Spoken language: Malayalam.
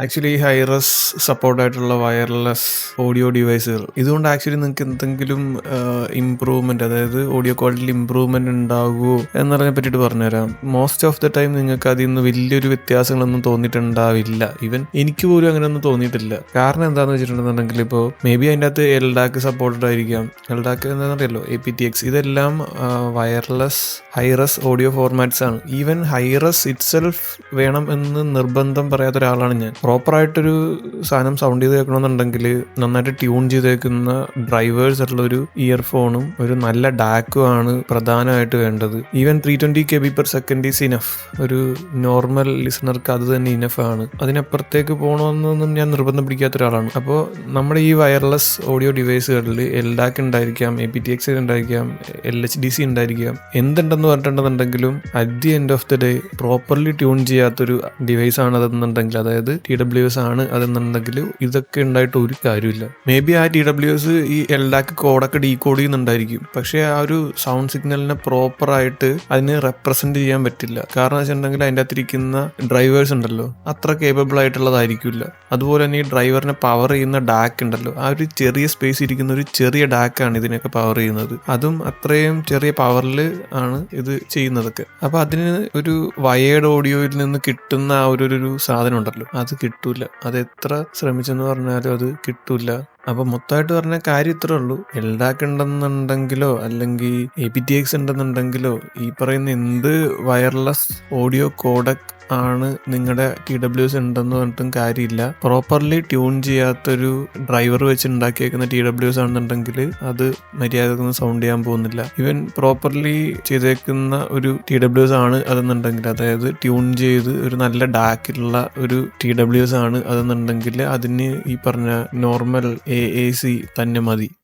ആക്ച്വലി ഹൈറസ് സപ്പോർട്ടായിട്ടുള്ള വയർലെസ് ഓഡിയോ ഡിവൈസുകൾ ഇതുകൊണ്ട് ആക്ച്വലി നിങ്ങൾക്ക് എന്തെങ്കിലും ഇമ്പ്രൂവ്മെന്റ്, അതായത് ഓഡിയോ ക്വാളിറ്റിയിൽ ഇമ്പ്രൂവ്മെന്റ് ഉണ്ടാകുമോ എന്നതിനെ പറ്റിയിട്ട് പറഞ്ഞുതരാം. മോസ്റ്റ് ഓഫ് ദ ടൈം നിങ്ങൾക്ക് അതിൽ നിന്ന് വലിയൊരു വ്യത്യാസങ്ങളൊന്നും തോന്നിയിട്ടുണ്ടാവില്ല. ഈവൻ എനിക്ക് പോലും അങ്ങനെയൊന്നും തോന്നിയിട്ടില്ല. കാരണം എന്താണെന്ന് വെച്ചിട്ടുണ്ടെന്നുണ്ടെങ്കിൽ ഇപ്പോൾ മേ ബി അതിൻ്റെ അകത്ത് എൽഡാക്ക് സപ്പോർട്ടഡ് ആയിരിക്കാം. എൽഡാക്ക് എന്താണെന്നറിയല്ലോ, APTX, ഇതെല്ലാം വയർലെസ് ഹൈറസ് ഓഡിയോ ഫോർമാറ്റ്സ് ആണ്. ഈവൻ ഹൈറസ് ഇറ്റ്സെൽഫ് വേണം എന്ന് നിർബന്ധം പറയാത്ത ഒരാളാണ് ഞാൻ. പ്രോപ്പറായിട്ടൊരു സാധനം സൗണ്ട് ചെയ്ത് കേൾക്കണമെന്നുണ്ടെങ്കിൽ നന്നായിട്ട് ട്യൂൺ ചെയ്തേക്കുന്ന ഡ്രൈവേഴ്സ് ഉള്ള ഒരു ഇയർഫോണും ഒരു നല്ല ഡാക്കും ആണ് പ്രധാനമായിട്ട് വേണ്ടത്. Even 320 kbps is enough. ഒരു നോർമൽ ലിസണർക്ക് അത് തന്നെ ഇനഫ് ആണ്. അതിനപ്പുറത്തേക്ക് പോകണമെന്നൊന്നും ഞാൻ നിർബന്ധം പിടിക്കാത്ത ഒരാളാണ്. അപ്പോൾ നമ്മുടെ ഈ വയർലെസ് ഓഡിയോ ഡിവൈസുകളിൽ എൽഡാക്ക് ഉണ്ടായിരിക്കാം, APTX ഉണ്ടായിരിക്കാം, LHDC ഉണ്ടായിരിക്കാം, എന്തുണ്ടെന്ന് പറഞ്ഞിട്ടുണ്ടെന്നുണ്ടെങ്കിലും at the end of the day properly tune ചെയ്യാത്തൊരു ഡിവൈസ് ആണ് അതെന്നുണ്ടെങ്കിൽ, അതായത് TWS ആണ് അതെന്നുണ്ടെങ്കിൽ ഇതൊക്കെ ഉണ്ടായിട്ട് ഒരു കാര്യമില്ല. മേ ബി ആ TWS ഈ എൽഡാക്ക് കോഡൊക്കെ ഡീകോഡ് ചെയ്യുന്നുണ്ടായിരിക്കും, പക്ഷേ ആ ഒരു സൗണ്ട് സിഗ്നലിനെ പ്രോപ്പറായിട്ട് അതിന് റെപ്രസെന്റ് ചെയ്യാൻ പറ്റില്ല. കാരണം വെച്ചിട്ടുണ്ടെങ്കിൽ അതിൻ്റെ അകത്തിരിക്കുന്ന ഡ്രൈവേഴ്സ് ഉണ്ടല്ലോ, അത്ര കേപ്പബിൾ ആയിട്ടുള്ളതായിരിക്കില്ല. അതുപോലെ തന്നെ ഈ ഡ്രൈവറിനെ പവർ ചെയ്യുന്ന ഡാക്ക് ഉണ്ടല്ലോ, ആ ഒരു ചെറിയ സ്പേസ് ഇരിക്കുന്ന ഒരു ചെറിയ ഡാക്കാണ് ഇതിനൊക്കെ പവർ ചെയ്യുന്നത്. അതും അത്രയും ചെറിയ പവറിൽ ആണ് ഇത് ചെയ്യുന്നതൊക്കെ. അപ്പൊ അതിന് ഒരു വയേർഡ് ഓഡിയോയിൽ നിന്ന് കിട്ടുന്ന ആ ഒരു സാധനം ഉണ്ടല്ലോ, അത് കിട്ടൂല. അത് എത്ര ശ്രമിച്ചെന്ന് പറഞ്ഞാലും അത് കിട്ടൂല. അപ്പൊ മൊത്തമായിട്ട് പറഞ്ഞ കാര്യം ഇത്രേ ഉള്ളൂ. എൽഡാക്ക് ഉണ്ടെന്നുണ്ടെങ്കിലോ അല്ലെങ്കിൽ APTX ഉണ്ടെന്നുണ്ടെങ്കിലോ ഈ പറയുന്ന എന്ത് വയർലെസ് ഓഡിയോ കോഡക് ആണ് നിങ്ങളുടെ TWS ഉണ്ടെന്ന് പറഞ്ഞിട്ടും കാര്യമില്ല. പ്രോപ്പർലി ട്യൂൺ ചെയ്യാത്തൊരു ഡ്രൈവർ വെച്ച് ഉണ്ടാക്കിയേക്കുന്ന TWS ആണെന്നുണ്ടെങ്കിൽ അത് മര്യാദക്കൊന്നും സൗണ്ട് ചെയ്യാൻ പോകുന്നില്ല. ഈവൻ പ്രോപ്പർലി ചെയ്തേക്കുന്ന ഒരു TWS ആണ് അതെന്നുണ്ടെങ്കിൽ, അതായത് ട്യൂൺ ചെയ്ത് ഒരു നല്ല ഡാക്കിലുള്ള ഒരു TWS ആണ് അതെന്നുണ്ടെങ്കിൽ അതിന് ഈ പറഞ്ഞ നോർമൽ AAC തന്നെ മതി.